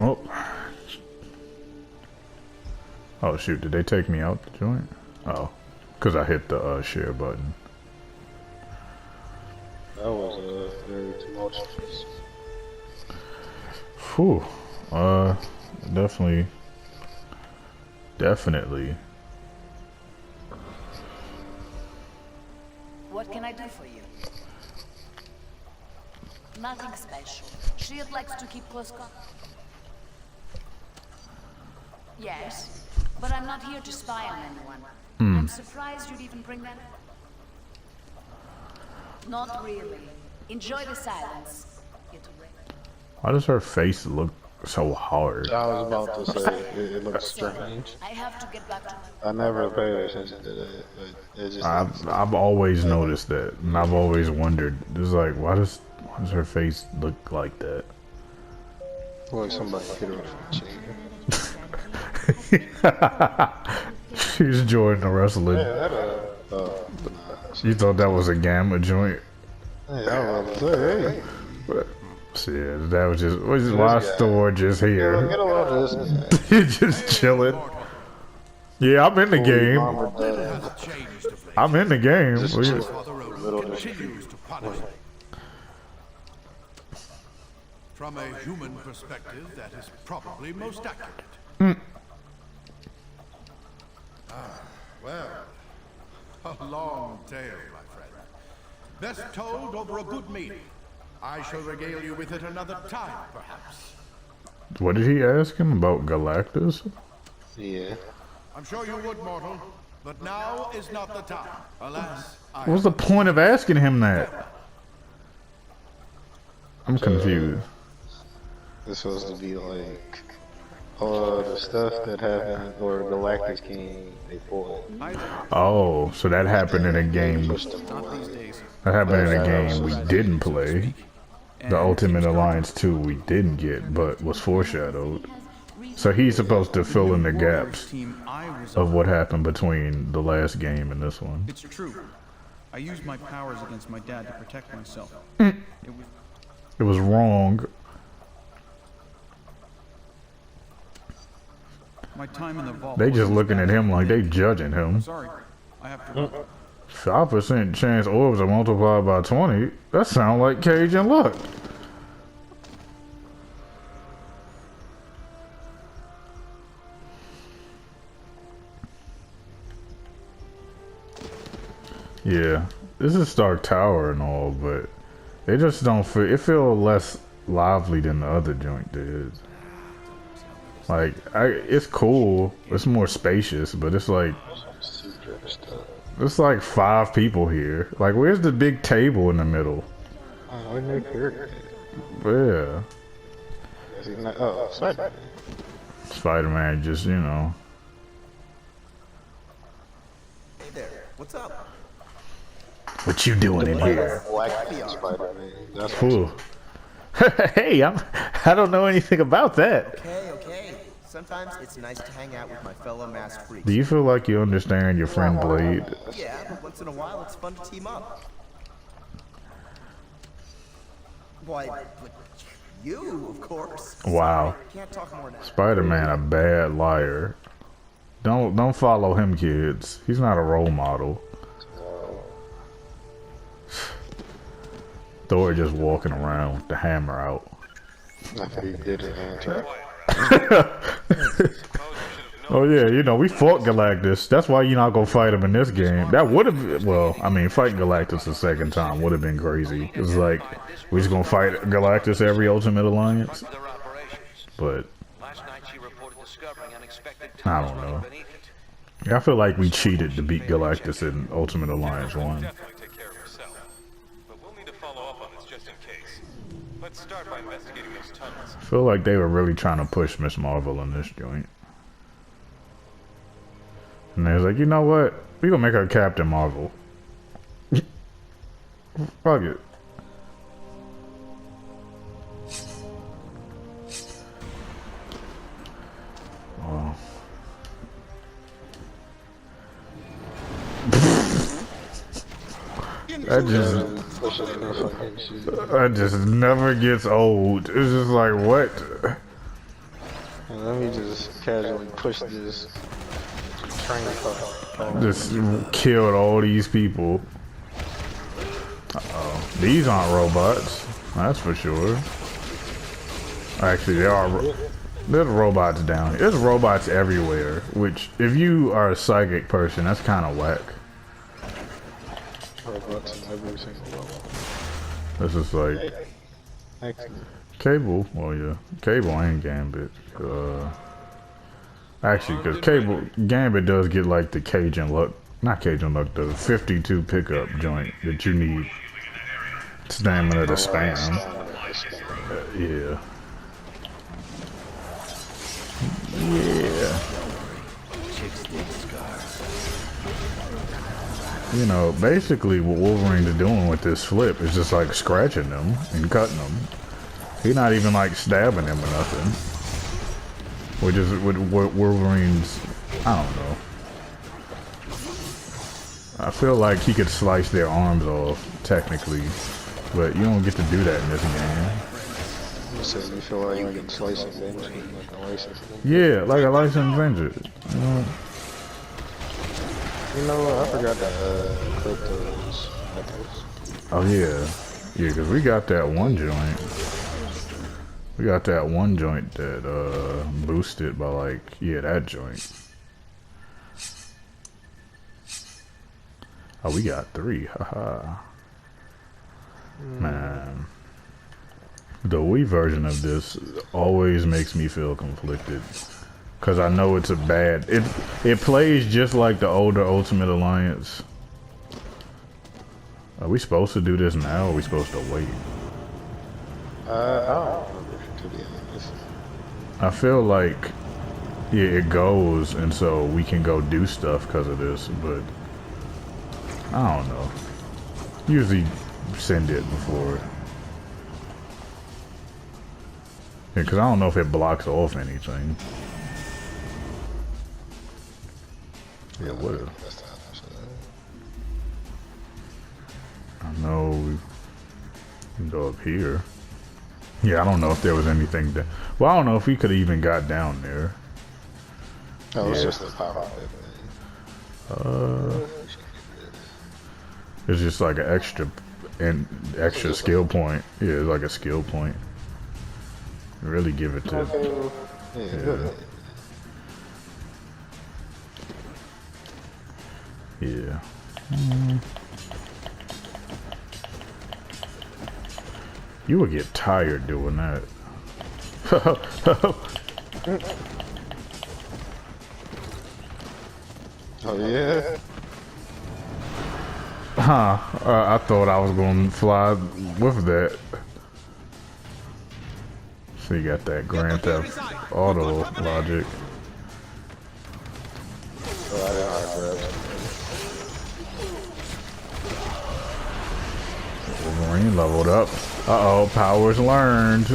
Oh. Oh shoot, did they take me out the joint? Oh. Because I hit the share button. That was very tumultuous. Whew. Definitely. Definitely. What can I do for you? Nothing special. Shield likes to keep close contact. Yes, but I'm not here to spy on anyone. I'm surprised you'd even bring that up. Not really. Enjoy the silence. Why does her face look so hard? I was about to say, it looks strange. I have to get back to I never paid attention to that, but it just I've always noticed that, and I've always wondered. It's like, why does her face look like that? like somebody hit her with a chair. She's enjoying the wrestling. Yeah, You thought that was a gamma joint? I was about to say, hey. Shit, that was just why store just Get here. a load of this. You just chilling. Yeah, I'm in the game. I'm in the game. From a human perspective, that is probably most accurate. Well, a long tale, my friend. Best told over a good meal. I shall regale you with it another time, perhaps. What did he ask him about Galactus? Yeah. I'm sure you would, mortal, but now is not the time. Alas, What was the point of asking him that? I'm confused. It's supposed to be like the stuff that happened, or Galactus came, they fought. Oh, so that happened in a game. That happened in a game we didn't play. The Ultimate Alliance 2 we didn't get, but was foreshadowed. So he's supposed to fill in the gaps of what happened between the last game and this one. It's true. I used my powers against my dad to protect myself. It was wrong. My time in the vault. They just looking at him like they judging him. Sorry, I have to. 5% chance orbs are multiplied by 20. That sounds like Cajun luck. Yeah, this is Stark Tower and all, but it just don't feel. It feels less lively than the other joint did. Like, it's cool. It's more spacious, but it's like. There's like 5 people here. Like, where's the big table in the middle? Oh, no character. Yeah. Is he not? Oh, Spider-Man. Spider-Man just, you know. Hey there, what's up? What you doing in here? Black Spider-Man. That's Ooh. Hey, I don't know anything about that. Okay. Sometimes it's nice to hang out with my fellow masked freaks. Do you feel like you understand your friend Blade? Yeah, but once in a while it's fun to team up. Why, but you, of course. Wow. Sorry, can't talk more now. Spider-Man a bad liar. Don't follow him, kids. He's not a role model. Thor just walking around with the hammer out. After he did it, man. Oh yeah, you know, we fought Galactus. That's why you're not gonna fight him in this game. That would have been, well, I mean, fighting Galactus a second time would have been crazy. It's like, we're just gonna fight Galactus every Ultimate Alliance. But, I don't know. I feel like we cheated to beat Galactus in Ultimate Alliance 1. I feel like they were really trying to push Miss Marvel in this joint. And they was like, you know what? We gonna make her Captain Marvel. Fuck it. Oh. That just never gets old. It's just like, what? And let me just casually push this train car. Just killed all these people. Uh-oh. These aren't robots. That's for sure. Actually, they are. There's robots down here. There's robots everywhere, which, if you are a psychic person, that's kind of whack. Robots in every single level. This is like... Cable, well yeah, Cable and Gambit. Actually, because Gambit does get like the Cajun luck, not Cajun luck, the 52 pickup joint that you need stamina to spam. Yeah. Yeah. You know, basically what Wolverine's doing with this flip is just like scratching them and cutting them. He's not even like stabbing him or nothing. Which is with Wolverine's, I don't know. I feel like he could slice their arms off, technically. But you don't get to do that in this game. So you feel like you can slice and bend like a license? Yeah, like a licensed vendor. You know, I forgot to clip those methods. Oh yeah. Yeah, because we got that one joint. We got that one joint that boosted by like, yeah, that joint. Oh, we got 3. Haha. Man. The Wii version of this always makes me feel conflicted. Cause I know it's a bad, it plays just like the older Ultimate Alliance. Are we supposed to do this now or are we supposed to wait? I don't remember, to be honest. I feel like, yeah, it goes and so we can go do stuff because of this, but I don't know. Usually send it before. Yeah, cause I don't know if it blocks off anything. Yeah, what? I know we can go up here. Yeah, I don't know if there was anything that. Well, I don't know if we could have even got down there. Oh, it's just a power up. It's just like an extra skill point. Yeah, it's like a skill point. Really give it to. Okay. Yeah. Yeah. You would get tired doing that. Oh yeah. Huh. I thought I was going to fly with that. So you got that Grand Theft Auto logic. Wolverine leveled up. Uh-oh, powers learned.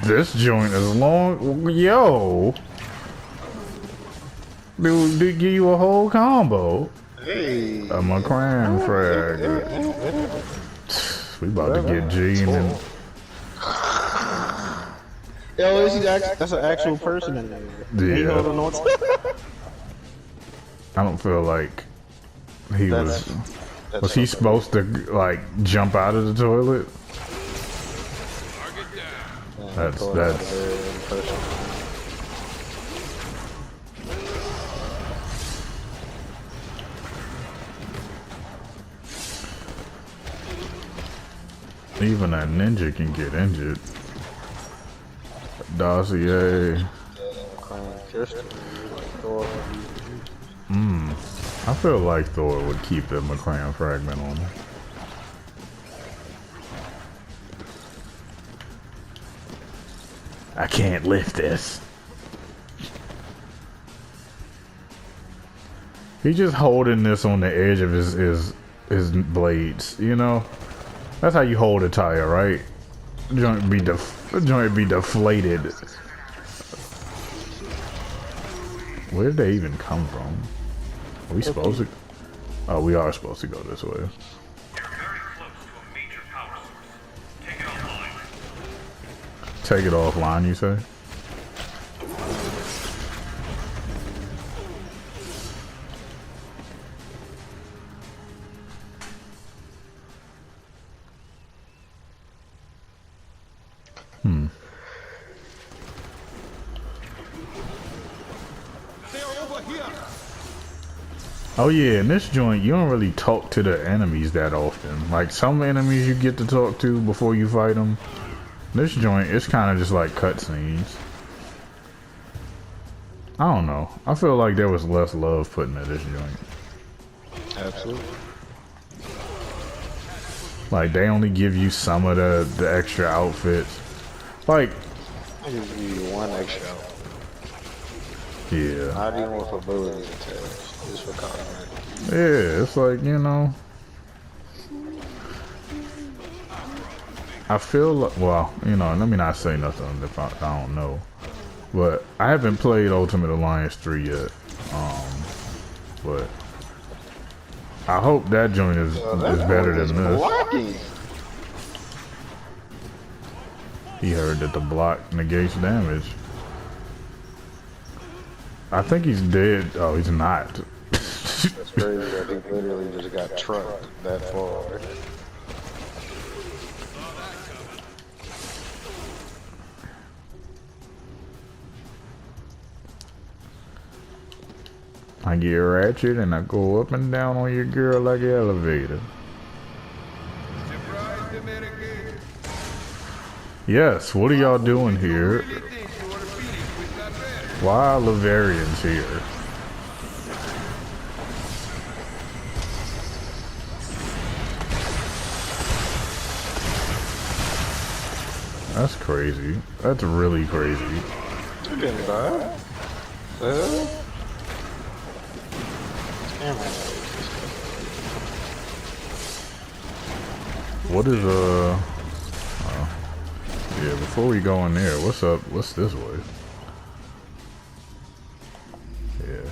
This joint is long. Yo. Dude, did give you a whole combo. Hey. A McCran frag. We about to get G and Yo, that's an actual person in there. yeah. I don't feel like he was he supposed to like jump out of the toilet? That's even a ninja can get injured. Dossier. I feel like Thor would keep the McCran fragment on him. I can't lift this. He's just holding this on the edge of his blades, you know? That's how you hold a tire, right? Joint be deflated. Where did they even come from? Are we supposed to? Oh, we are supposed to go this way. You're very close to a major power source. Take it take it offline, you say? Oh yeah, in this joint, you don't really talk to the enemies that often. Like, some enemies you get to talk to before you fight them. This joint, it's kind of just like cutscenes. I don't know. I feel like there was less love put into this joint. Absolutely. Like, they only give you some of the extra outfits. Like, I give you one extra outfit. yeah. Not even with abilities attached. Just for cosmetic. Yeah, it's like, you know. I feel like, well, you know, let me not say nothing if I don't know. But I haven't played Ultimate Alliance 3 yet. But I hope that joint is better than this. Blocking. He heard that the block negates damage. I think he's dead. Oh, he's not. That's crazy. I think literally just got trucked that far. I get ratchet and I go up and down on your girl like an elevator. Yes, what are y'all doing here? Why are Laverians here? That's crazy. That's really crazy. You didn't die. What is yeah, before we go in there, what's up? What's this way?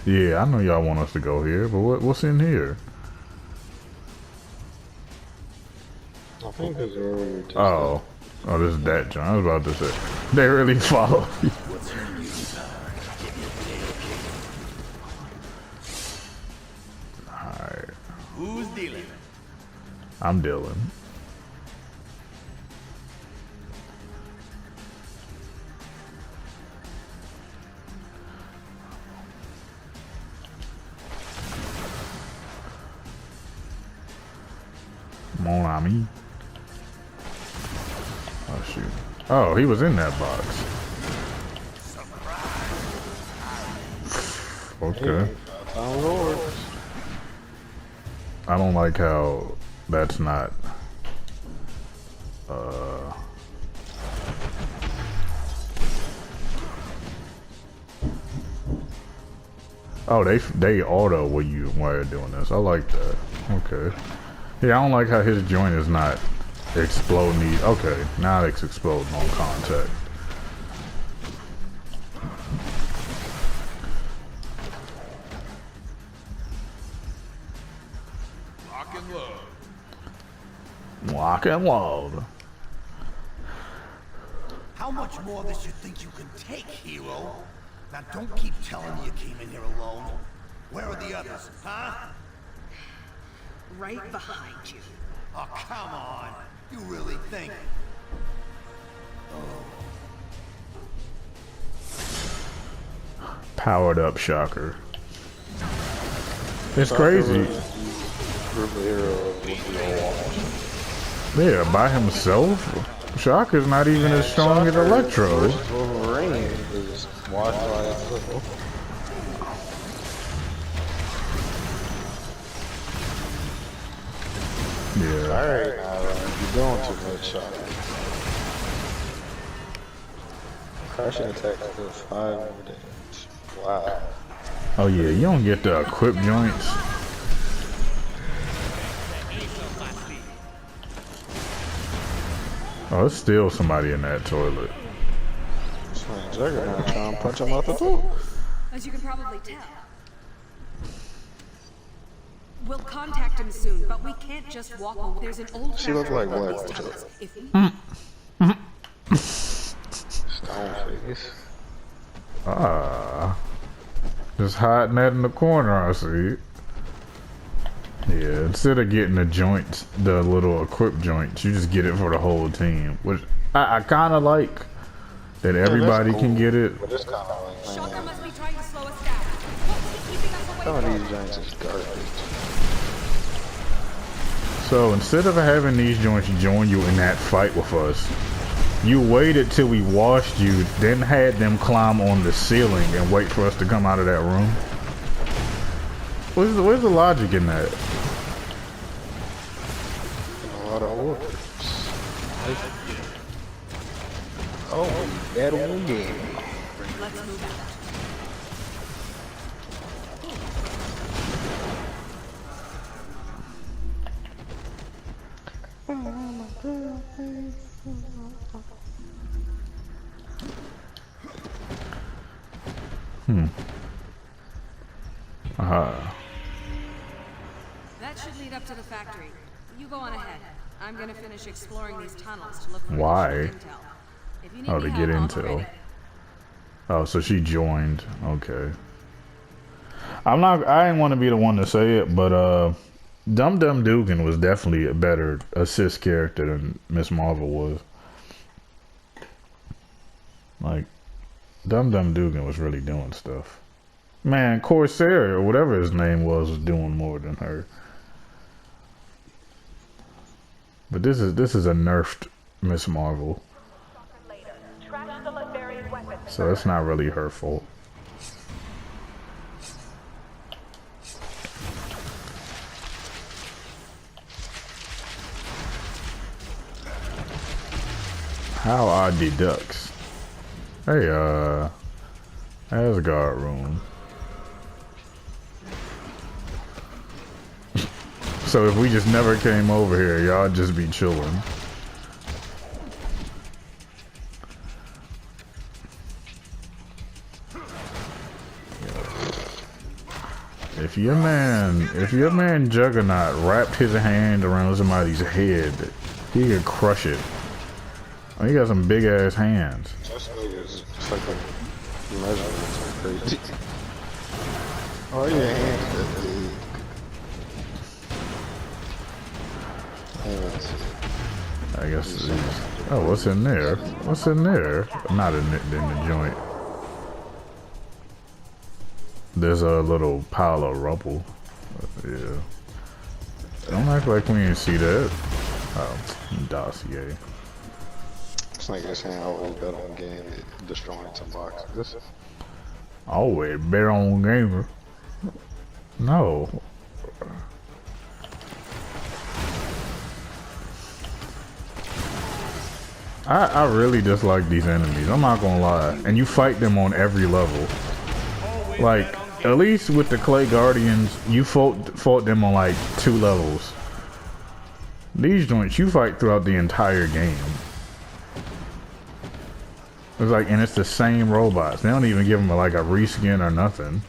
Yeah, I know y'all want us to go here, but what's in here? I think this is where we were just Oh, this is that John. I was about to say, they really follow you. Alright. Who's dealing? I'm Dylan. Mon ami. Oh shoot. Oh, he was in that box. Okay. found Lord. I don't like how that's not oh, they auto when you're doing this. I like that. Okay. Yeah, I don't like how his joint is not exploding. Okay, now it's exploding on contact. Lock and load. Lock and load. How much more of this you think you can take, hero? Now don't keep telling me you came in here alone. Where are the others, huh? Right behind you. Oh, come on. You really think? Powered up Shocker. It's crazy. Group of heroes with the Yeah, by himself, Shocker's not even as strong as Electro. Wolverine is watched by itself. Yeah. Alright, you're doing too much shot. Crashing attacks do 5 more damage. Wow. Oh yeah, you don't get the equip joints. Oh, it's still somebody in that toilet. Slam Juggernaut trying to punch him out the door. As you can probably tell. We'll contact him soon, but we can't just walk away. There's an old She looked like factory Black in these Widow. tunnels. If Stone face. Ah. Just hiding that in the corner, I see. Yeah, instead of getting the joints, the little equip joints, you just get it for the whole team. Which I kind of like that everybody cool, can get it. But it's kind of like, Shocker must be trying to slow us down. What's he keeping us away some of from? these joints is garbage. So instead of having these joints join you in that fight with us, you waited till we washed you, then had them climb on the ceiling and wait for us to come out of that room. Where's the logic in that? A lot of orders. Oh, that one game. Let's move out. That should lead up to the factory. You go on ahead. I'm gonna finish exploring these tunnels to look for Why? additional intel. If you need Oh, to me get help, I'll be intel. ready. Oh, so she joined. Okay. I didn't want to be the one to say it, but Dum Dum Dugan was definitely a better assist character than Miss Marvel was. Like, Dum Dum Dugan was really doing stuff. Man, Corsair or whatever his name was doing more than her. But this is a nerfed Miss Marvel. So it's not really her fault. How I deducts. Hey, Asgard room. So if we just never came over here, y'all just be chilling. If your man Juggernaut wrapped his hand around somebody's head, he could crush it. Oh, he got some big ass hands. Just niggas fucking measurements are crazy. Oh, your hands that big. Hands. I guess it is. Oh, what's in there? What's in there? Not in the joint. There's a little pile of rubble. Yeah. Don't act like we didn't see that. Oh, dossier. It's like you're saying I always bet on game destroying some boxes. Always bet on gamer. No. I really dislike these enemies. I'm not gonna lie. And you fight them on every level. Like, at least with the Clay Guardians, you fought them on like 2 levels. These joints, you fight throughout the entire game. It's like, and it's the same robots. They don't even give them like a reskin or nothing.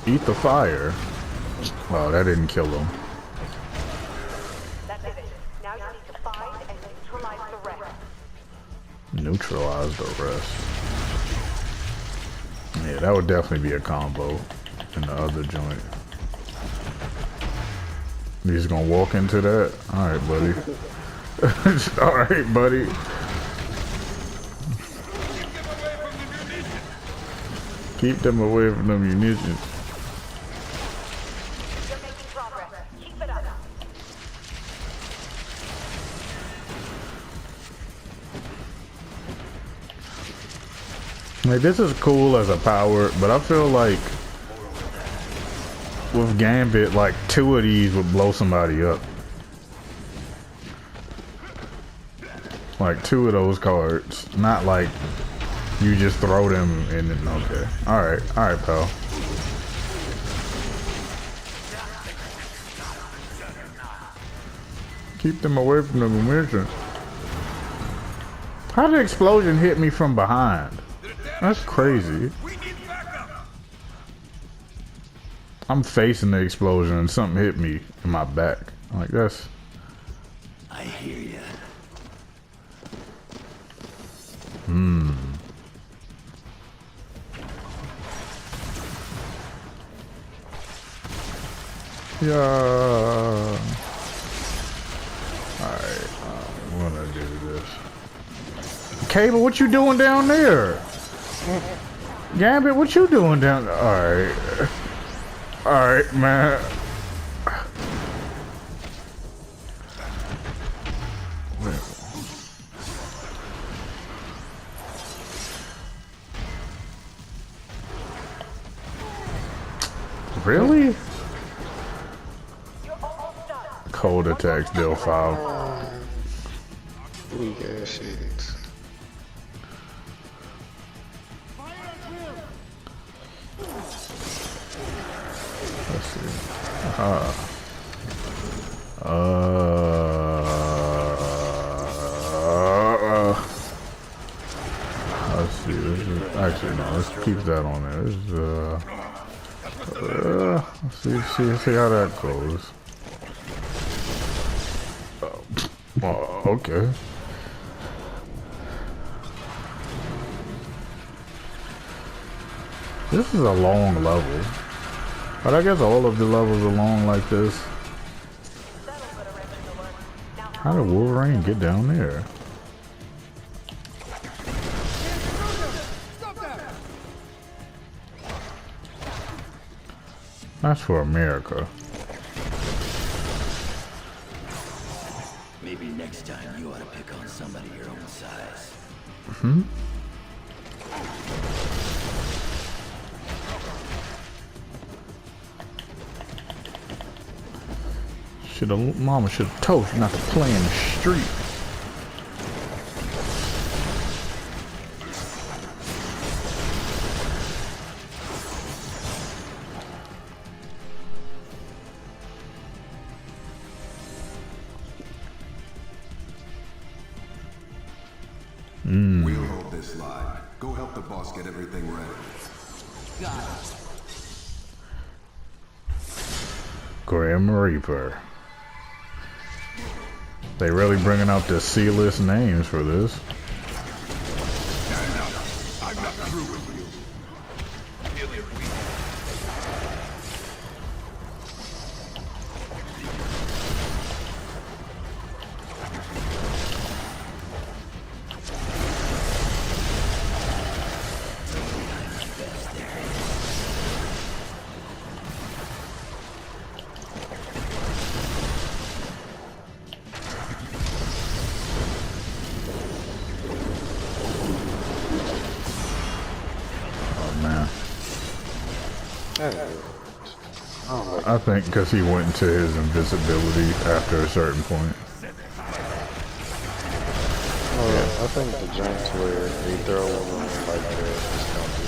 Eat the fire. Wow, that didn't kill him. That's it. Now you need to find and neutralize the rest. Neutralize the rest. Yeah, that would definitely be a combo in the other joint. He's gonna walk into that? Alright, buddy. Alright, buddy. Keep them away from the munitions. You're making progress. Keep it up. Like, this is cool as a power, but I feel like with Gambit, like 2 of these would blow somebody up. Like 2 of those cards, not like you just throw them in and okay. Alright, pal. Keep them away from the mission. How did the explosion hit me from behind? That's crazy. I'm facing the explosion and something hit me in my back. I'm like, that's... I hear ya. Yeah. Alright, I'm gonna do this. Cable, what you doing down there? Gambit, what you doing down there? Alright. Alright, man. Really? Cold attacks deal 5. Weak ass shit. Let's see. Let's see. This is, actually, no. Let's keep that on there. This is, let's see how that goes. Okay. This is a long level. But I guess all of the levels are long like this. How did Wolverine get down there? That's for America. Maybe next time you ought to pick on somebody your own size. Mama should have told you not to play in the street. We'll hold this line. Go help the boss get everything ready. Grim Reaper. They really bringing out the C-list names for this. I'm not through with you. I think because he went into his invisibility after a certain point. I think the joints where they throw them like that just don't do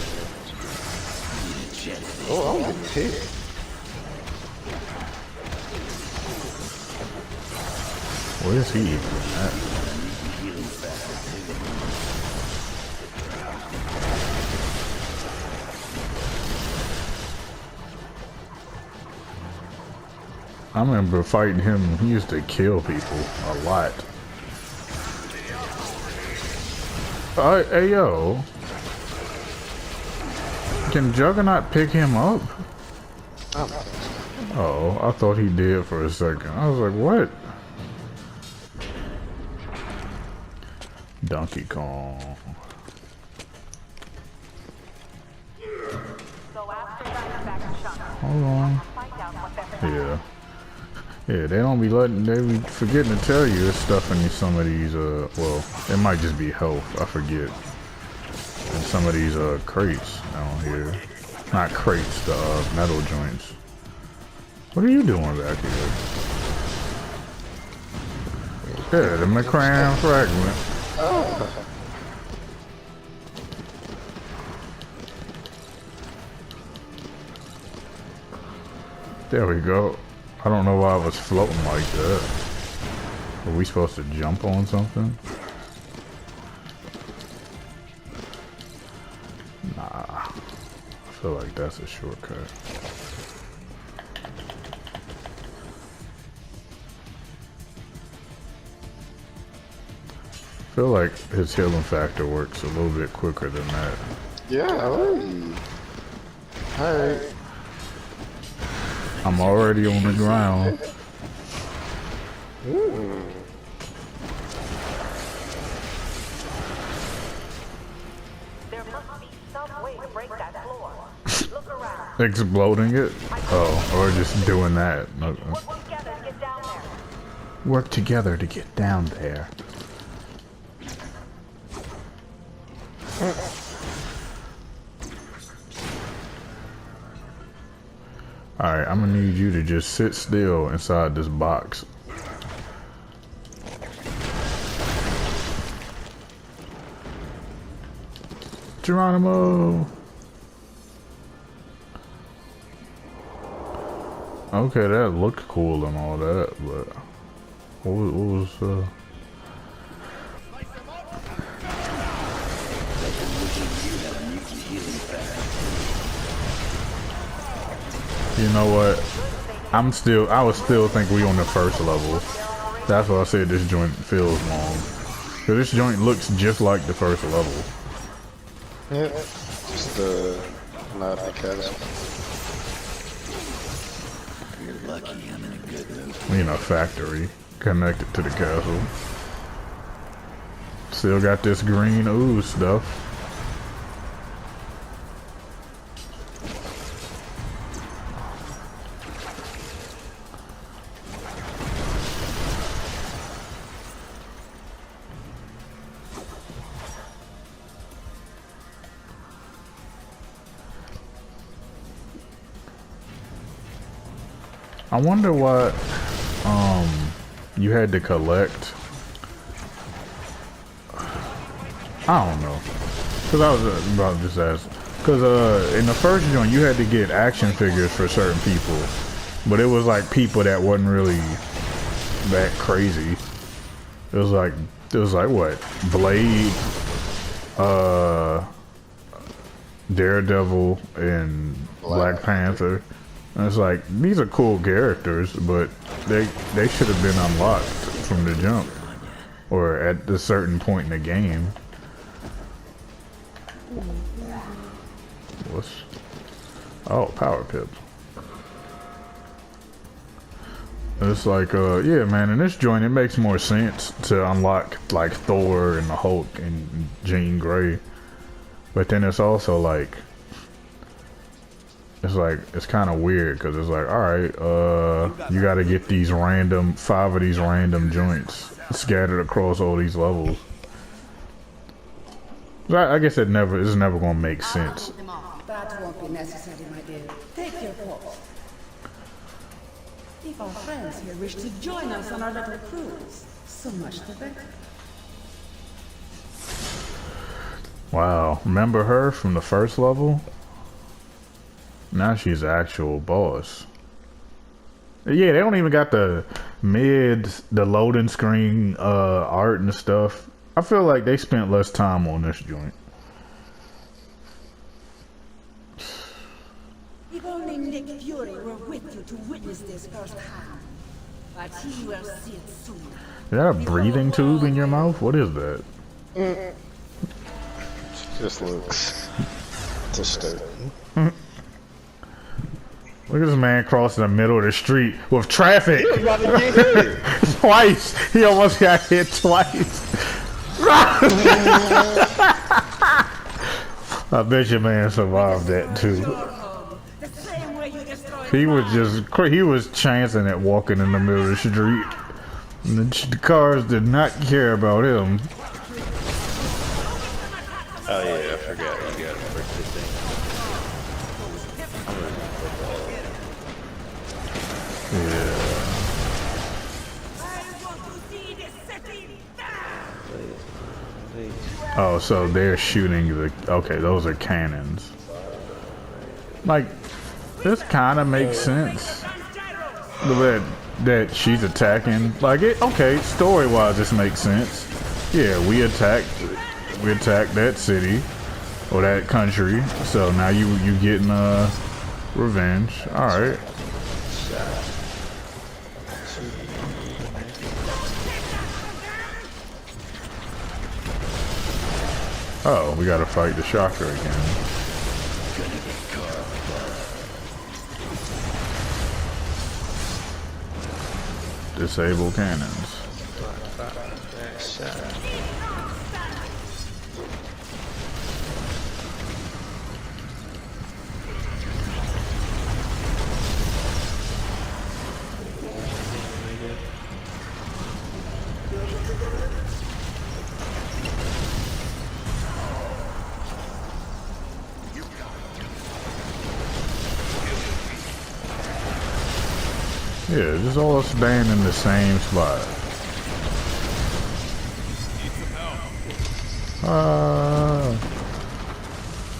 it. Oh, I'm getting hit. What is he even at? I remember fighting him. He used to kill people a lot. Hey yo, can Juggernaut pick him up? Oh, I thought he did for a second. I was like, what? Donkey Kong. Hold on. Yeah. Yeah, they don't be letting, they be forgetting to tell you there's stuff in some of these, well, it might just be health, I forget. In some of these, crates down here. Not crates, the, metal joints. What are you doing back here? Yeah, the McCran fragment. Oh. There we go. I don't know why I was floating like that. Are we supposed to jump on something? Nah. I feel like that's a shortcut. I feel like his healing factor works a little bit quicker than that. Yeah, alright. I'm already on the ground. There must be some way to break that floor. Look around. Exploding it? Oh, or just doing that. Okay. Work together to get down there. Work together to get down there. Alright, I'm gonna need you to just sit still inside this box. Geronimo! Okay, that looked cool and all that, but what was You know what? I was still think we on the first level. That's why I said this joint feels long. Cause this joint looks just like the first level. Yep. Just not the castle. You're lucky I'm in a good mood. We in a factory connected to the castle. Still got this green ooze stuff. I wonder what you had to collect. I don't know, cause I was about to just ask. Cause in the first joint you had to get action figures for certain people, but it was like people that wasn't really that crazy. It was like what? Blade, Daredevil, and Black Panther. And it's like, these are cool characters, but they should have been unlocked from the jump, or at a certain point in the game. What's... Oh, power pips. It's like, yeah, man, in this joint, it makes more sense to unlock, like, Thor and the Hulk and Jean Grey. But then it's also like, it's kind of weird, because it's like, alright, you gotta get these 5 of these random joints scattered across all these levels. I guess it's never gonna make sense. That won't be necessary, my dear. Take your pulse. If our friends here wish to join us on our little cruise, so much the better. Wow, remember her from the first level? Now she's the actual boss. Yeah, they don't even got the loading screen art and stuff. I feel like they spent less time on this joint. If only Nick Fury were with you to witness this firsthand. But he will see it soon. Is that a breathing tube in your mouth? What is that? Just looks disturbing. Look at this man crossing the middle of the street with traffic. He was about to get hit. Twice. He almost got hit twice. I bet your man survived that too. He was chancing at walking in the middle of the street. And the cars did not care about him. Oh yeah, I forgot you got to break this thing. Yeah. Oh, so they're shooting the... Okay, those are cannons. Like, this kind of makes sense. that she's attacking. Like it, okay, story-wise, this makes sense. Yeah, we attacked that city or that country. So now you getting revenge. All right. Oh, we gotta fight the shocker again. Disable cannons. Yeah, just all us staying in the same spot.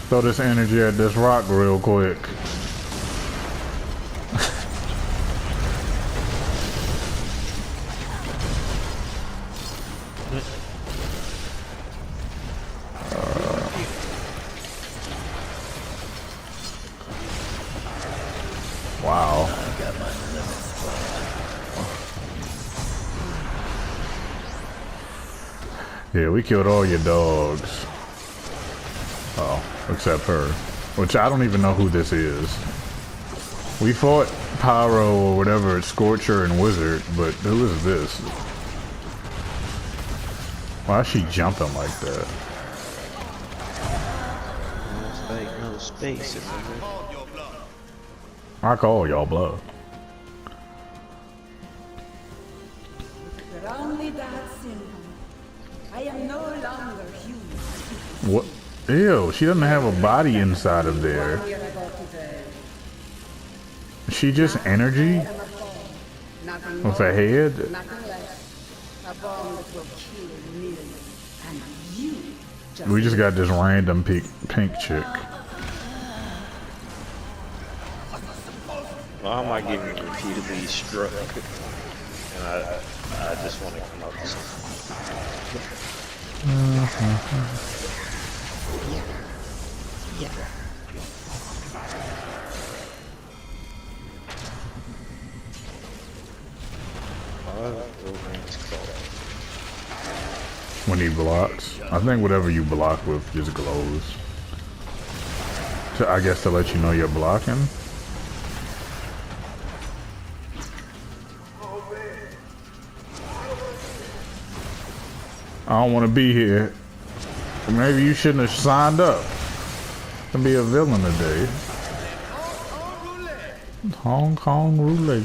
Throw this energy at this rock real quick. Wow. Yeah, we killed all your dogs. Oh, except her. Which I don't even know who this is. We fought Pyro or whatever, Scorcher and Wizard, but who is this? Why is she jumping like that? It's like no space. I call y'all bluff. But only that simple. I am no longer human. What? Ew, she doesn't have a body inside of there. Is she just energy? Nothing With a head? nothing less. A bomb that will kill millions. And you We just got this random pink chick. Why am I getting repeatedly struck? And I just want to come up with Yeah. When he blocks. I think whatever you block with just glows. So I guess to let you know you're blocking. I don't want to be here. Maybe you shouldn't have signed up to be a villain today. Hong Kong roulette.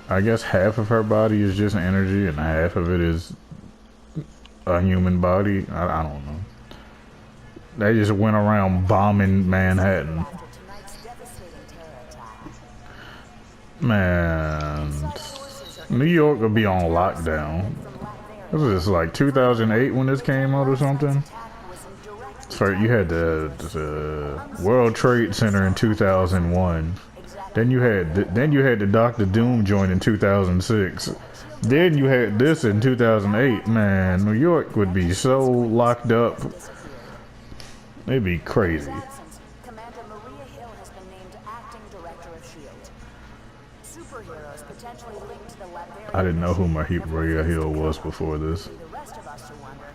I guess half of her body is just energy and half of it is a human body. I don't know. They just went around bombing Manhattan. Man, New York will be on lockdown. This was like 2008 when this came out or something. So you had the World Trade Center in 2001. Then you had the Dr. Doom joint in 2006. Then you had this in 2008. Man, New York would be so locked up. It'd be crazy. Commander Maria Hill has been named acting director of S.H.I.E.L.D. Superheroes potentially linked to the Latveria. I didn't know who Maria Hill was before this. The rest of us to wonder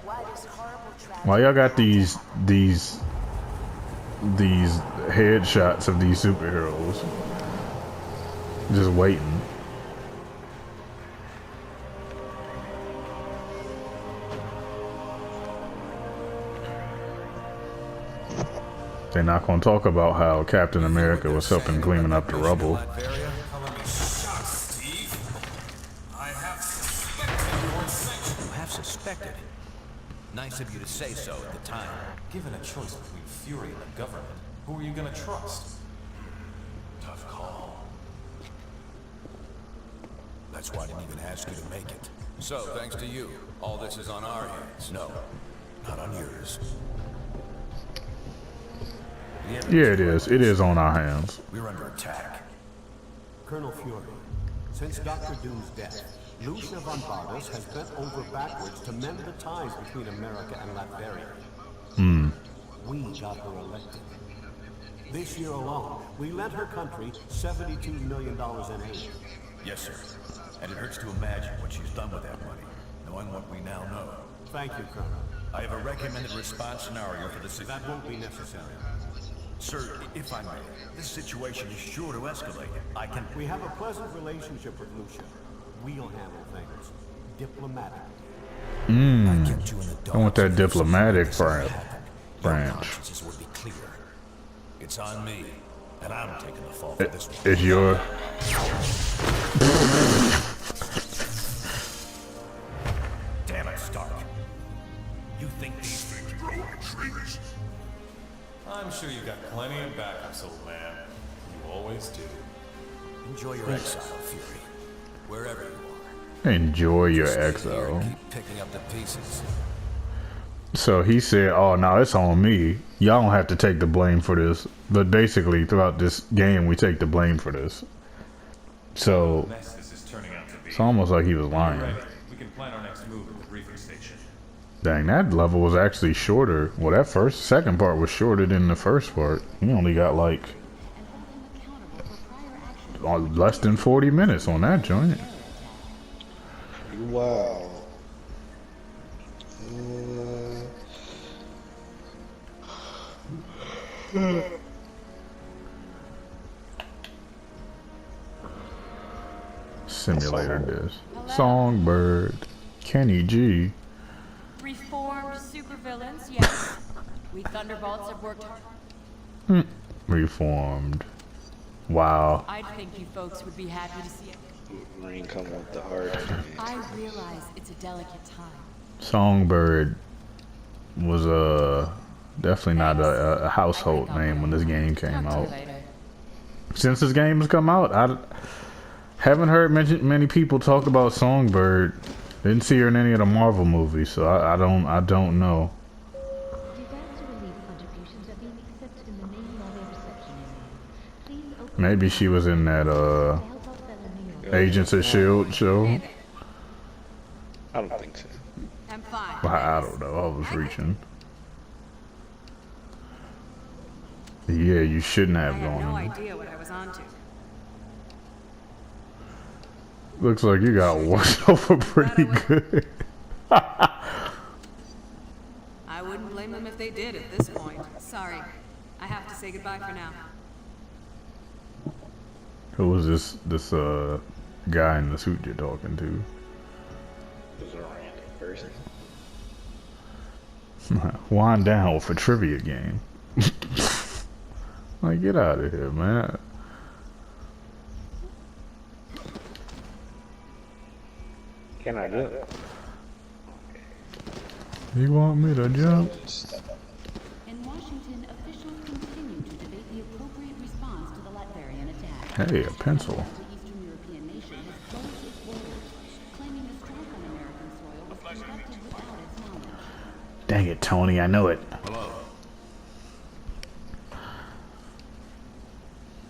why this horrible tragedy. Why y'all got these headshots of these superheroes? Just waiting. They're not going to talk about how Captain America was helping cleaning up the rubble. I have suspected. Nice of you to say so at the time. Given a choice between Fury and the government, who are you gonna trust? Tough call. That's why I didn't even ask you to make it. So, thanks to you, all this is on our hands. No, not on yours. Yeah, it is. It is on our hands. We're under attack. Colonel Fury, since Dr. Doom's death, Lucia von Bardos has bent over backwards to mend the ties between America and Latveria. We got her elected. This year alone, we lent her country $72 million in aid. Yes, sir. And it hurts to imagine what she's done with that money, knowing what we now know. Thank you, Colonel. I have a recommended response scenario for this. That won't be necessary. Sir, if I may, this situation is sure to escalate. We have a pleasant relationship with Lucia. We'll handle things diplomatically. I want that diplomatic branch. Consciences would be clear. It's on me, and I'm taking the fall for this one. It's your. Damn it, Stark. You think these things grow on trees? I'm sure you got plenty of backups, old man. You always do. Enjoy your exile, Fury. Wherever you are. Enjoy your Just stay here exile. and keep picking up the pieces. So he said, "Oh no, it's on me. Y'all don't have to take the blame for this." But basically, throughout this game, we take the blame for this. So Mess this is turning out to be. it's almost like he was lying. Ready. We can plan our next move at the briefing station. Dang, that level was actually shorter. Well, that second part was shorter than the first part. He only got like less than 40 minutes on that joint. Wow. Simulator disc. Songbird. Kenny G. Reformed supervillains, yes. We Thunderbolts have worked hard. Reformed. Wow. I think you folks would be happy to see it. Rain coming with the heart. I realize it's a delicate time. Songbird was definitely not a household name when this game came out. Since this game has come out, I haven't heard many people talk about Songbird. Didn't see her in any of the Marvel movies, so I don't know. Maybe she was in that Agents of S.H.I.E.L.D. show. I don't think so. I'm fine. I don't know. I was reaching. Yeah, you shouldn't have I had no gone. idea what I was onto. Looks like you got washed over pretty good. I wouldn't blame them if they did at this point. Sorry. I have to say goodbye for now. Who was this guy in the suit you're talking to? It was a random person. Wind down with a trivia game. Like, get out of here, man. Can I do it? You want me to jump? In Washington, officials continue to debate the appropriate response to the Latvian attack. Hey, a pencil. The Eastern European nation has closed its borders, claiming the strike on American soil was conducted without its knowledge. Dang it, Tony, I know it. Hello.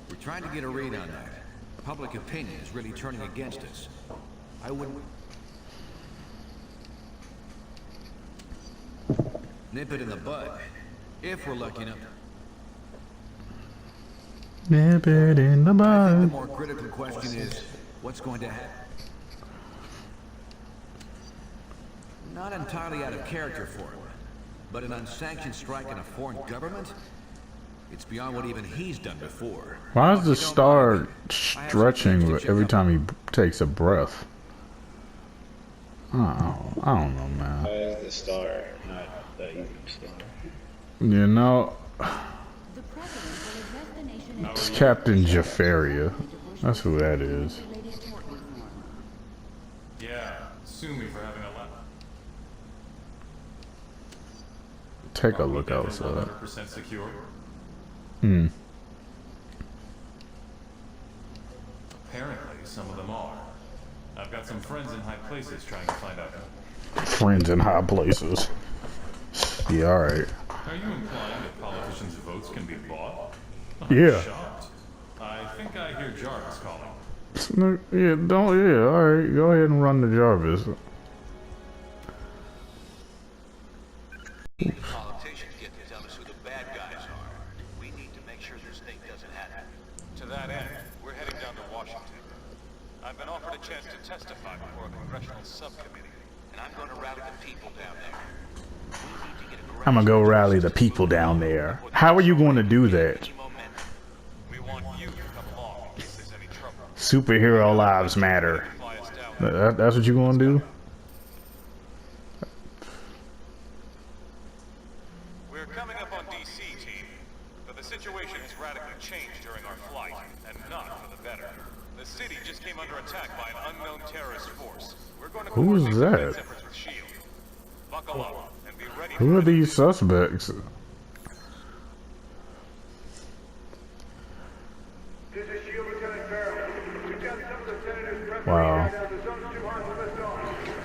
We're trying to get a read on that. Public opinion is really turning against us. I wouldn't... nip it in the bud, if we're lucky enough. Nip it in the I think the bud. more critical question is, what's going to happen? Not entirely out of character for him, but an unsanctioned strike on a foreign government? It's beyond what even he's done before. Why is the star stretching every time he takes a breath? I don't know, man. Why is the star not the evening star? You know, it's Captain Jafaria. That's who that is. Yeah, sue me for having a lap. Take a look outside. 100% secure. Hmm. Apparently, some of them are. I got some friends in high places trying to find out. Friends in high places. Yeah, alright. Are you implying that politicians' votes can be bought? Yeah. Shocked. I think I hear Jarvis calling. No, yeah, don't, yeah, alright. Go ahead and run the Jarvis. Politicians get to tell us who the bad guys are. We need to make sure this thing doesn't happen. To that end, we're heading down to Washington. I've been offered a chance to testify before a congressional subcommittee, And I'm going to rally the people down there. We need to get a I'm gonna go rally the people down there. How are you going to do that? we want you to come along in case there's any trouble. Superhero lives matter. That's what you gonna do? We're coming up on DC, team, but the situation has radically changed during our flight, and not for the better. The city just came under attack by an unknown terrorist force. We're going to Who is coordinate that? defense efforts with S.H.I.E.L.D. Buckle up and be ready. Who are these suspects? Wow.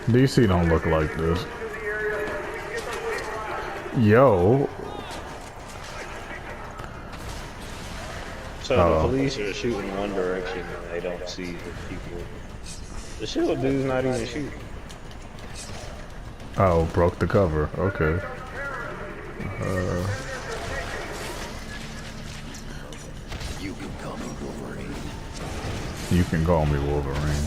DC don't look like this. Yo. So the police are shooting in one direction and they don't see the people. The S.H.I.E.L.D. dude's not even shooting. Oh, broke the cover. Okay. You can call me Wolverine. You can call me Wolverine.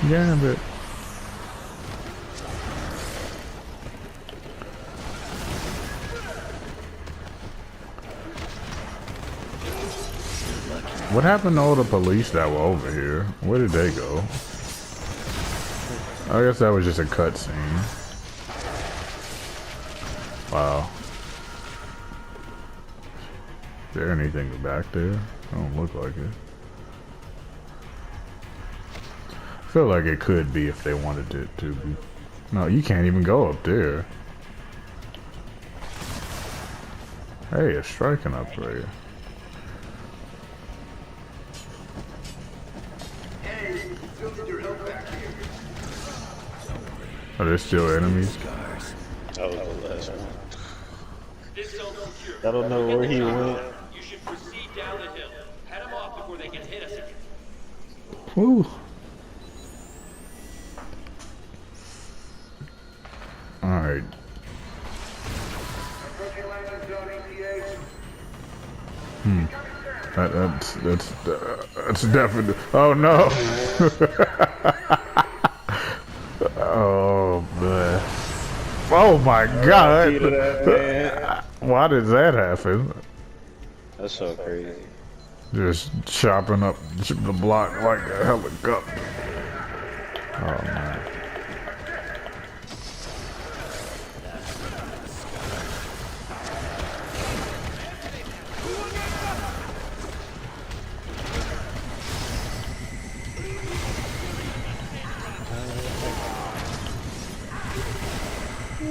Gambit. What happened to all the police that were over here? Where did they go? I guess that was just a cutscene. Wow. Is there anything back there? Don't look like it. I feel like it could be if they wanted it to be. No, you can't even go up there. Hey, it's striking up right here. Are there still enemies? That was the last one. I don't know where he went. You should proceed down the hill. Head them off before they can hit us again. Woo. Alright. That's definitely. Oh no. Oh man. Oh my god. Why did that happen? That's so crazy. Just chopping up the block like a helicopter. Oh man.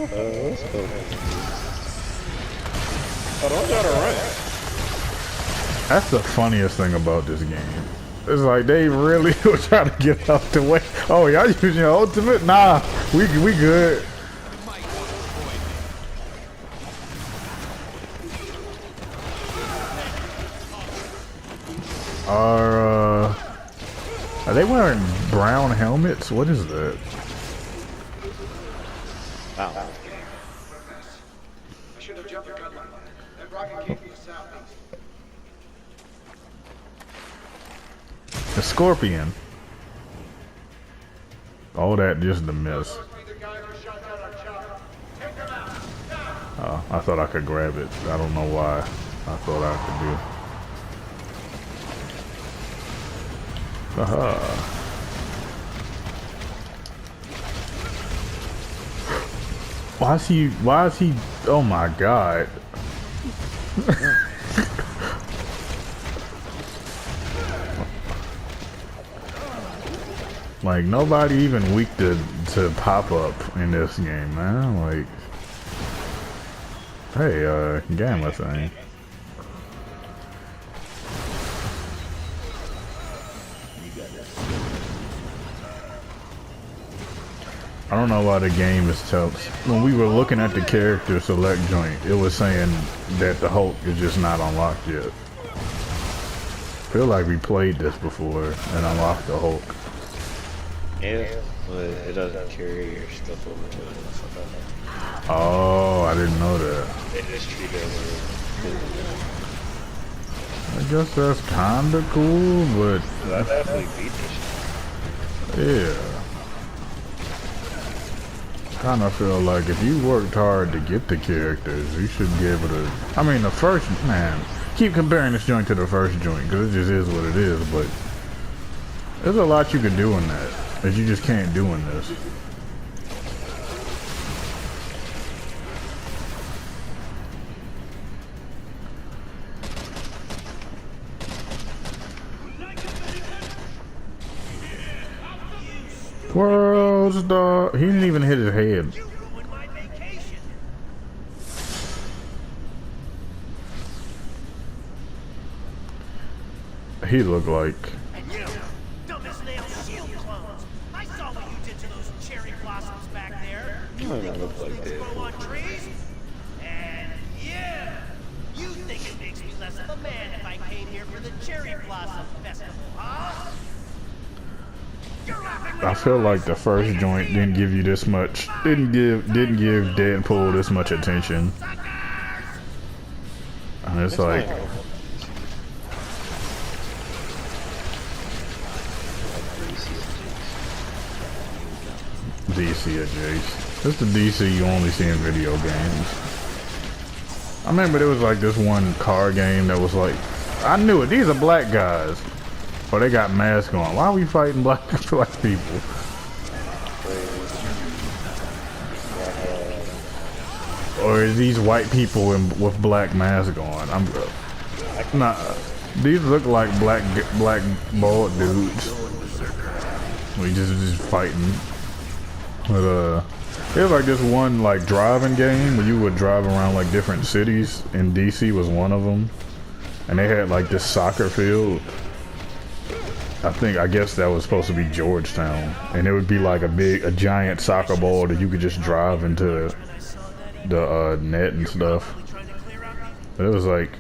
Let's go. Oh, don't try to run. That's the funniest thing about this game. It's like they really were trying to get out the way. Oh, y'all using your ultimate? Nah, we good. Are they wearing brown helmets? What is that? Wow. I should have jumped a gun like that. That rocket came from the southeast. The Scorpion. All that just a miss. Oh, I thought I could grab it. I don't know why. I thought I could do. Haha. Why is he, oh my god. Like, nobody even weak to pop up in this game, man. Like, hey, Gamma thing. I don't know why the game is telling. When we were looking at the character select joint, it was saying that the Hulk is just not unlocked yet. Feel like we played this before and unlocked the Hulk. Yeah, but it doesn't carry your stuff over to it. Oh, I didn't know that. They just treat it I guess that's kinda cool, but I definitely beat this shit. yeah. Kinda feel like if you worked hard to get the characters, you should be able to. I mean, the first man. Keep comparing this joint to the first joint because it just is what it is. But there's a lot you can do in that you just can't do in this. World's dog. He didn't even hit his head. He looked like. And you, dumb as nail shield clones. I saw what you did to those cherry blossoms back there. You think those things grow on trees? And yeah, you think it makes me less of a man if I came here for the cherry blossom festival, huh? I feel like the first joint didn't give you this much. Didn't give Deadpool this much attention. And it's like. DC or Jace. This is the DC you only see in video games. I remember there was like this one car game that was like, I knew it. These are black guys, but they got masks on. Why are we fighting black people? Or is these white people with black masks on? Nah. These look like black bald dudes. We just fighting. But it was like this one like driving game where you would drive around like different cities, and DC was one of them. And they had like this soccer field. I guess that was supposed to be Georgetown, and it would be like a giant soccer ball that you could just drive into the net and stuff. But it was like,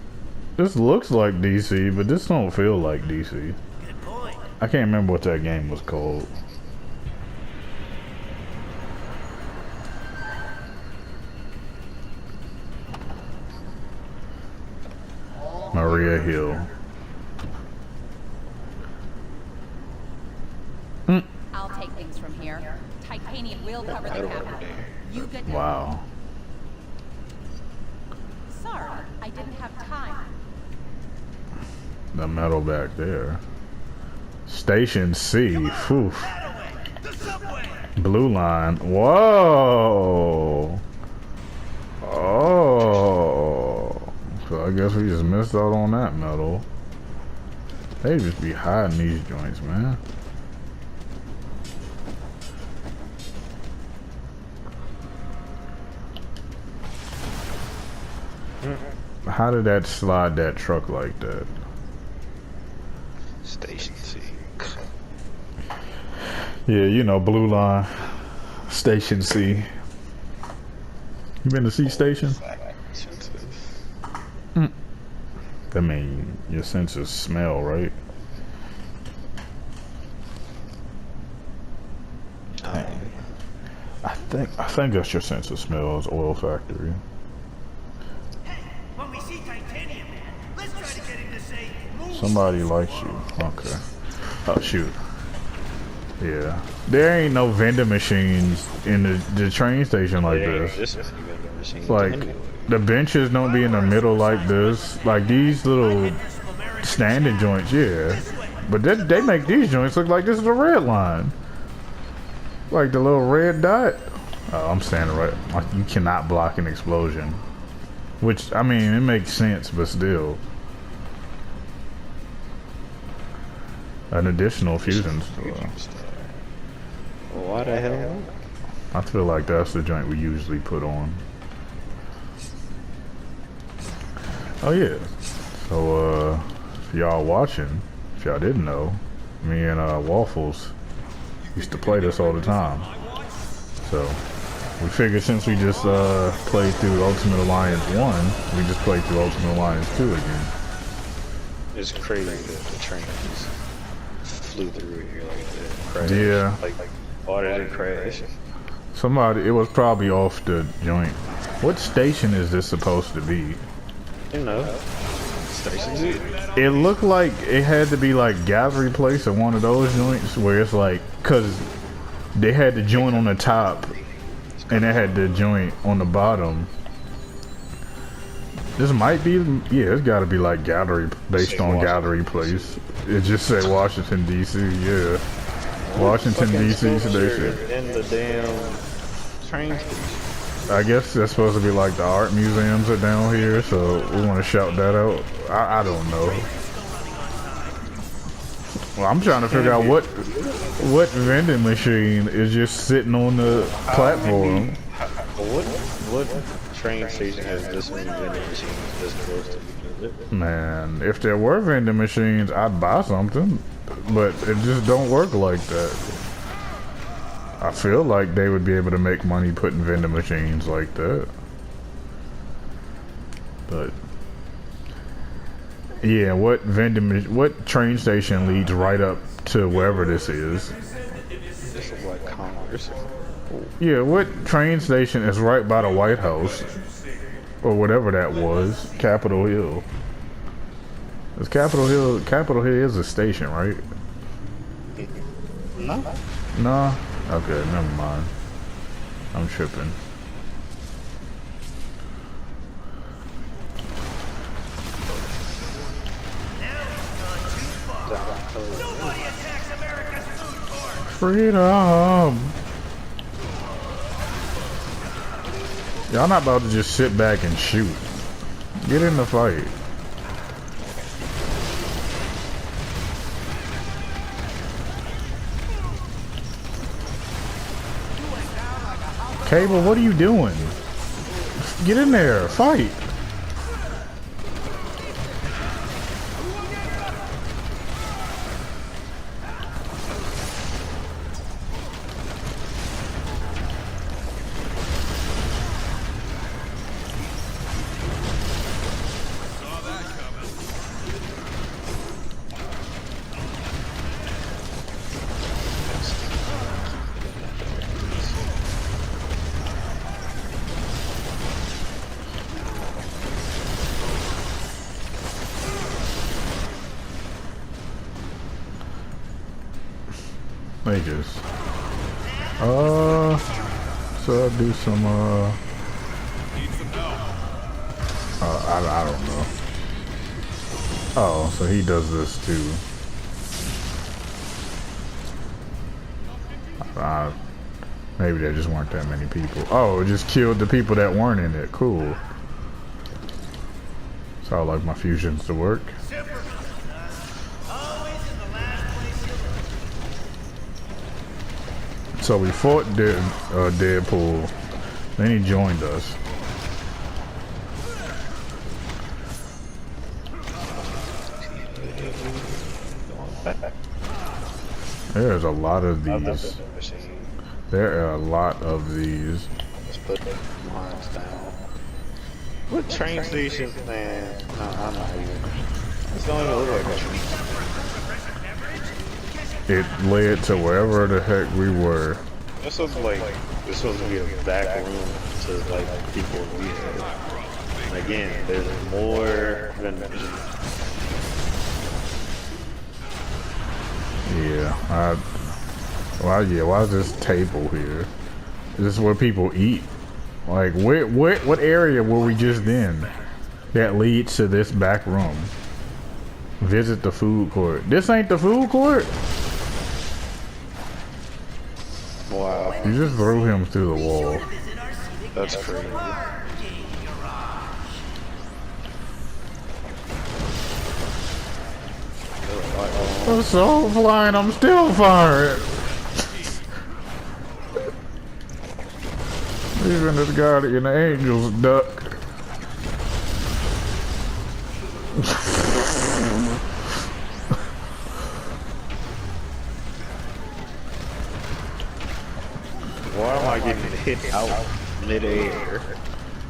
this looks like DC, but this don't feel like DC. I can't remember what that game was called. Maria Hill. I'll take things from here. Titanium will cover the capital. You get down. Wow. Sorry, I didn't have time. The metal back there. Station C. Whew. Blue line. Whoa. Oh. So I guess we just missed out on that metal. They just be hiding these joints, man. How did that slide that truck like that? Station C. Yeah, you know, blue line. Station C. You been to C Station? I mean, your senses smell, right? I think that's your sense of smell is olfactory. When we see Titanium Man, let's try to get him to say move. Somebody likes you. Okay. Oh shoot. Yeah. There ain't no vending machines in the train station like this. Like the benches don't be in the middle like this. Like these little standing joints, yeah. But they make these joints look like this is a red line. Like the little red dot. Oh, I'm standing right. Like you cannot block an explosion. Which, I mean, it makes sense, but still. An additional fusion store. Why the hell? I feel like that's the joint we usually put on. Oh yeah. So if y'all watching, if y'all didn't know, me and Waffles used to play this all the time. So we figured since we just played through Ultimate Alliance 1, we just played through Ultimate Alliance 2 again. It's crazy that the train just flew through here like that. Crashed. Yeah. Like, why did it crash? Somebody, it was probably off the joint. What station is this supposed to be? You know, Station Z. It looked like it had to be like Gallery Place or one of those joints where it's like, cause they had the joint on the top and they had the joint on the bottom. This might be, yeah, it's gotta be like Gallery, based on Gallery Place. It just said Washington DC, yeah. Washington DC station. In the damn train station. I guess that's supposed to be like the art museums are down here, so we want to shout that out. I don't know. Well, I'm trying to figure out what vending machine is just sitting on the platform. What train station has this many vending machines this close to each other? Man, if there were vending machines, I'd buy something, but it just don't work like that. I feel like they would be able to make money putting vending machines like that. But yeah, what train station leads right up to wherever this is? This is like Congress. Yeah, what train station is right by the White House? Or whatever that was, Capitol Hill. Is Capitol Hill is a station, right? No. No? Okay, never mind. I'm tripping. Freedom! Y'all not about to just sit back and shoot. Get in the fight. Cable, what are you doing? Get in there, fight. They just so I'll do some I don't know. Oh, so he does this too. Maybe there just weren't that many people. Oh, it just killed the people that weren't in it. Cool. So I like my fusions to work. So we fought Deadpool, then he joined us. There's a lot of these. There are a lot of these. Let's put the lines down. What train station, man? No, I'm not even. It's don't even look like a train. It led to wherever the heck we were. This was like, this supposed to be a back room to like people we had. And again, there's more vendors. Yeah, why is this table here? Is this where people eat? Like, what area were we just in that leads to this back room? Visit the food court. This ain't the food court? Wow. You just threw him through the wall. That's crazy. I'm so flying, I'm still firing. Even this guardian angels duck. Why am I getting hit out mid-air?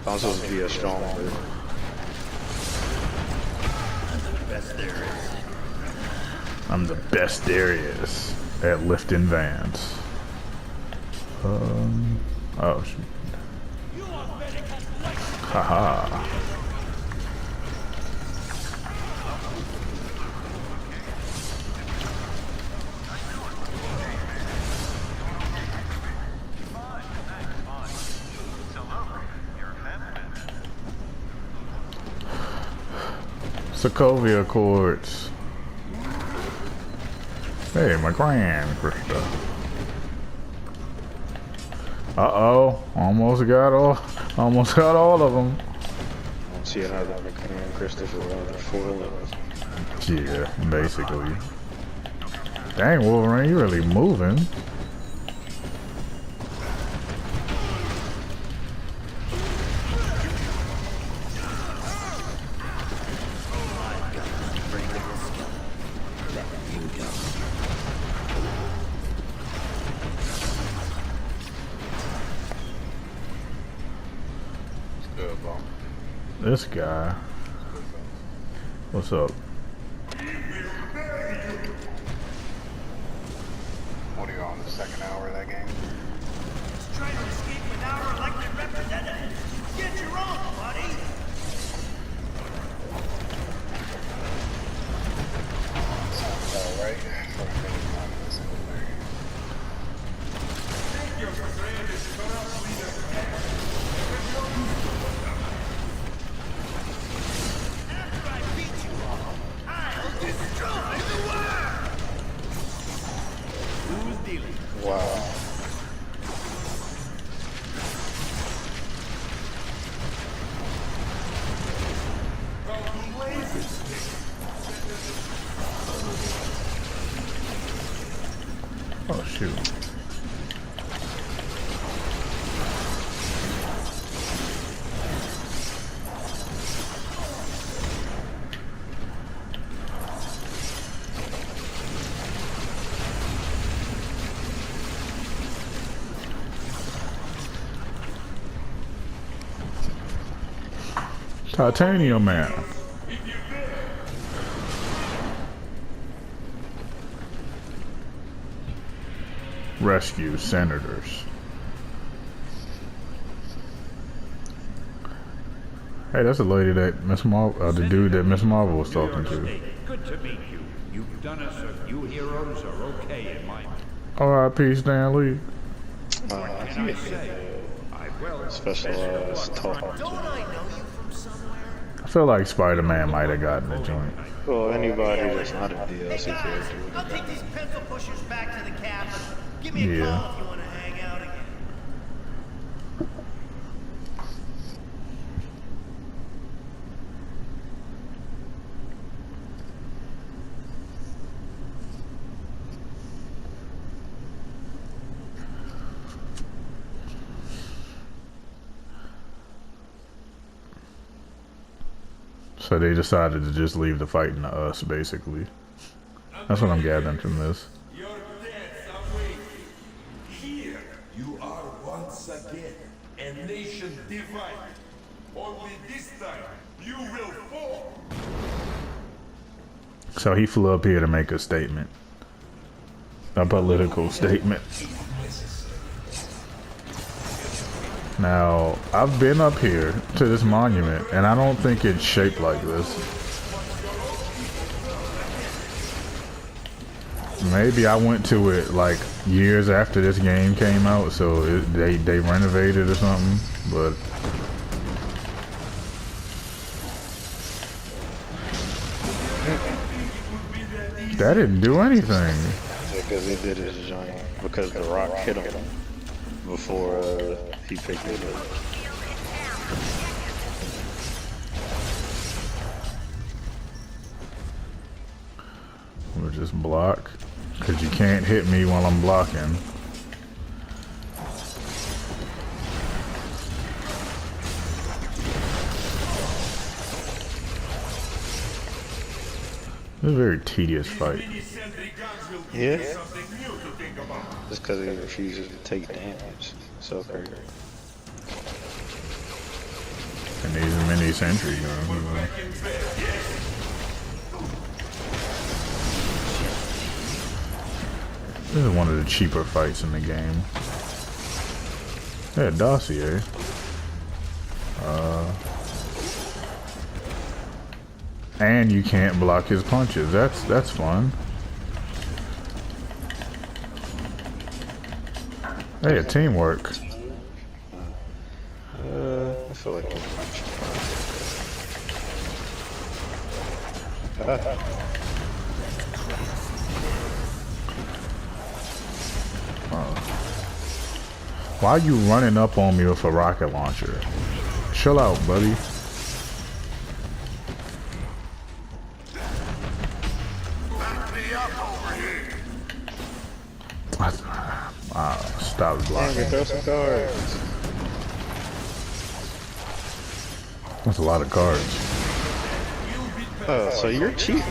I'm supposed to be a strong bird. I'm the best there is at lifting vans. Oh shoot. Haha. Sokovia Accords. Hey, my grand Krista. Uh-oh. Almost got all of them. I don't see another McCann Christopher around 4 levels. Yeah, basically. Dang, Wolverine, you really moving. This guy. What's up? What are you on, the second hour of that game? Trying to escape with our elected representative. Get your own, buddy. Sounds alright. Wow. Oh shoot. Titanium Man. Rescue senators. Hey, that's the lady that Miss Marvel, the dude that Miss Marvel was talking to. Good to meet you. You've done us a few heroes are okay in my mind. R.I.P. Stan Lee. What can I say? I will Specialized talk. Don't I know you from somewhere? I feel like Spider-Man might have gotten the joint. Well, anybody that's not a DLC character. I'll take these pencil pushers back to the cab. Give me a call if you want to hang out again. So they decided to just leave the fighting to us, basically. That's what I'm gathering from this. Your deaths await you. Here you are once again, a nation divided. Only this time you will fall. So he flew up here to make a statement. A political statement. Now, I've been up here to this monument, and I don't think it's shaped like this. Maybe I went to it like years after this game came out, so they renovated or something, but... That didn't do anything. Because he did his giant. Because the rock hit him before he picked it up. We'll just block, because you can't hit me while I'm blocking. This is a very tedious fight. Yeah. Just because he refuses to take damage. So crazy. And these mini sentry guns. This is one of the cheaper fights in the game. Yeah, dossier. And you can't block his punches. That's fun. Hey, teamwork. I feel like Why are you running up on me with a rocket launcher? Chill out, buddy. Stop blocking. throw some cards. That's a lot of cards. Oh, so you're cheating.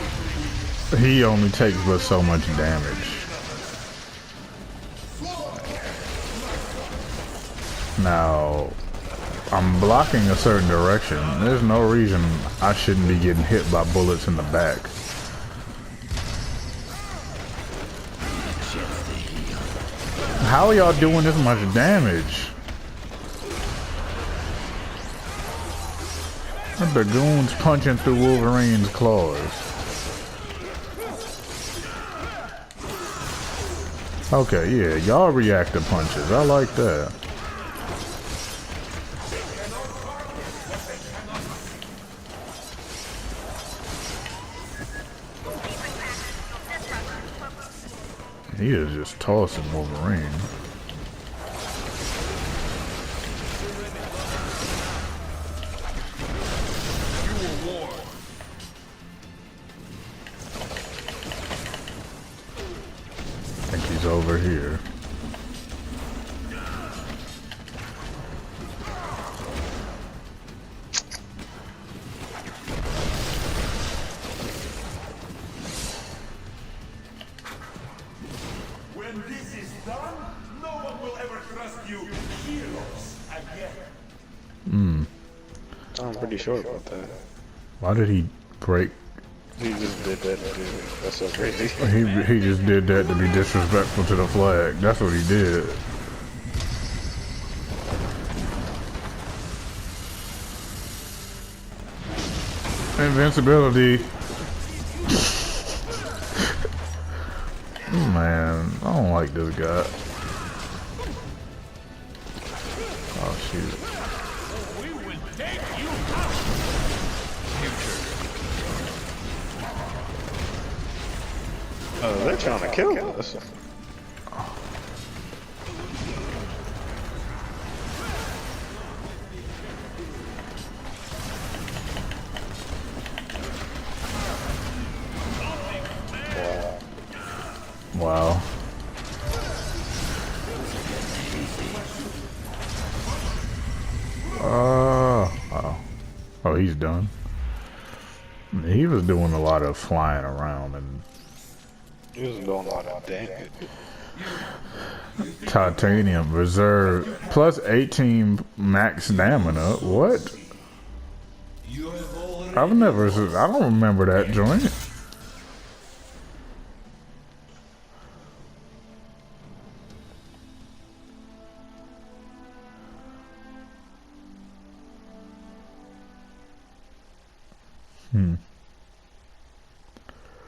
He only takes but so much damage. Now, I'm blocking a certain direction. There's no reason I shouldn't be getting hit by bullets in the back. How are y'all doing this much damage? The goons punching through Wolverine's claws. Okay, yeah, y'all react to punches. I like that. He is just tossing Wolverine. I think he's over here. When this is done, no one will ever trust you heroes again. I'm pretty sure about that. Why did he break? He just did that. That's so crazy. He just did that to be disrespectful to the flag. That's what he did. Invincibility. Man, I don't like this guy. Oh shoot. Oh, they're trying to kill us. Wow. Oh, he's done. He was doing a lot of flying around and He was doing a lot of damage. titanium reserve plus 18 max stamina. What? I don't remember that joint.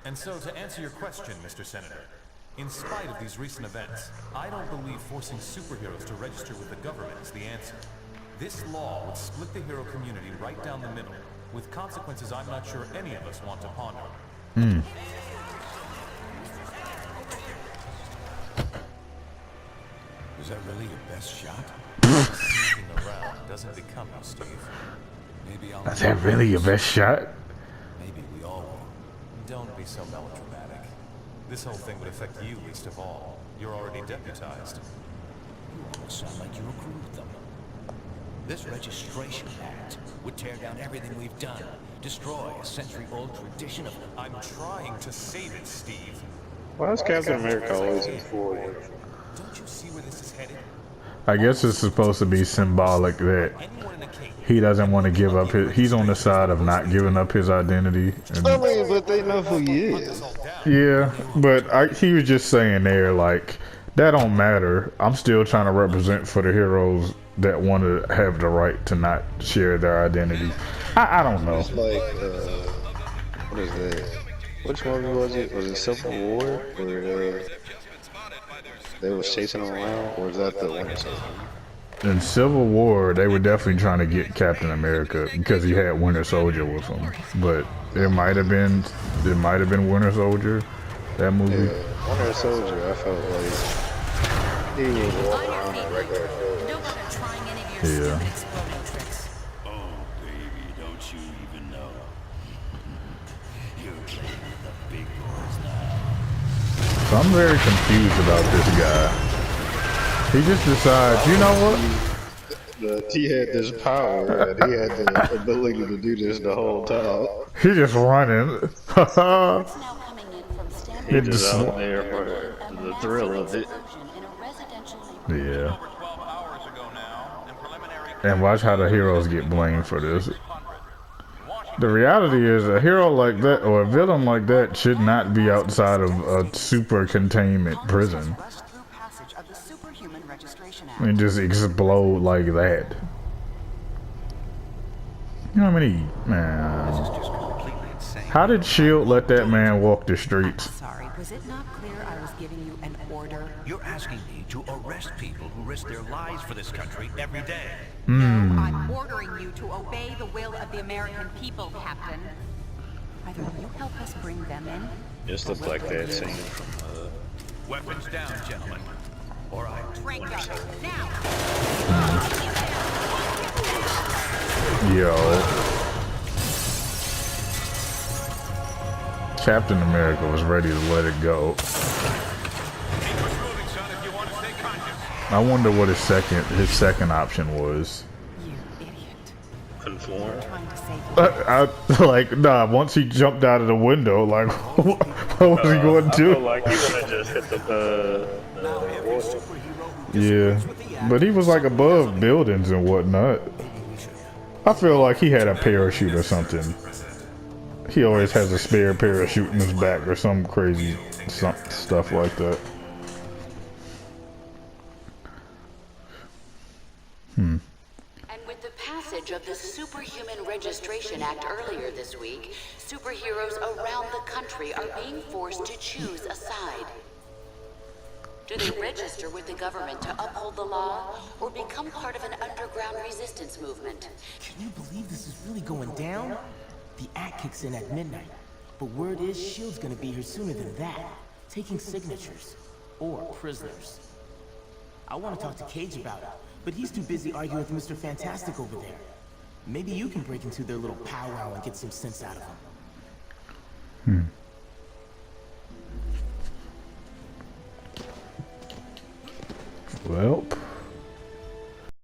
And so, to answer your question, Mr. Senator, in spite of these recent events, I don't believe forcing superheroes to register with the government is the answer. This law would split the hero community right down the middle, with consequences I'm not sure any of us want to ponder. Was that really your best shot? Sneaking around doesn't become you, Steve. Maybe I'll... Is that really your best shot? Maybe we all will. Don't be so melodramatic. This whole thing would affect you least of all. You're already deputized. You almost sound like you agree with them. This registration act would tear down everything we've done. Destroy a century-old tradition of... I'm trying to save it, Steve. Why is Captain America always in full uniform? Don't you see where this is headed? I guess it's supposed to be symbolic that he doesn't want to give up his... He's on the side of not giving up his identity. And, I mean, but they know who he is. yeah, but he was just saying there, like, that don't matter. I'm still trying to represent for the heroes that want to have the right to not share their identity. I don't know. It's like, what is that? Which movie was it? Was it Civil War? Or they was chasing him around? Or was that the Winter Soldier? In Civil War, they were definitely trying to get Captain America because he had Winter Soldier with him. But it might have been Winter Soldier, that movie. Yeah, Winter Soldier, I felt like he was walking around in regular clothes. Yeah. Oh, baby, don't you even know? You're playing with the big boys now. So I'm very confused about this guy. He just decides, you know what? He had this power, and he had the ability to do this the whole time. He just running. He just out there for the thrill of it. Yeah. And watch how the heroes get blamed for this. The reality is a hero like that or a villain like that should not be outside of a super containment prison and just explode like that. You know how many, man. How did S.H.I.E.L.D. let that man walk the streets? Sorry, was it not clear I was giving you an order? You're asking me to arrest people who risk their lives for this country every day. I'm ordering you to obey the will of the American people, Captain. Either you help us bring them in. Just looked like that scene from Weapons down, gentlemen. All right. Break up now. Yo. Captain America was ready to let it go. I wonder what his second option was. Conform. Once he jumped out of the window, like, what was he going to do? I feel like he would have just hit the water. Yeah, but he was like above buildings and whatnot. I feel like he had a parachute or something. He always has a spare parachute in his back or some crazy stuff like that. And with the passage of the Superhuman Registration Act earlier this week, superheroes around the country are being forced to choose a side. Do they register with the government to uphold the law, or become part of an underground resistance movement? Can you believe this is really going down? The act kicks in at midnight, but word is S.H.I.E.L.D's gonna be here sooner than that, taking signatures, or prisoners. I want to talk to Cage about it, but he's too busy arguing with Mr. Fantastic over there. Maybe you can break into their little powwow and get some sense out of him.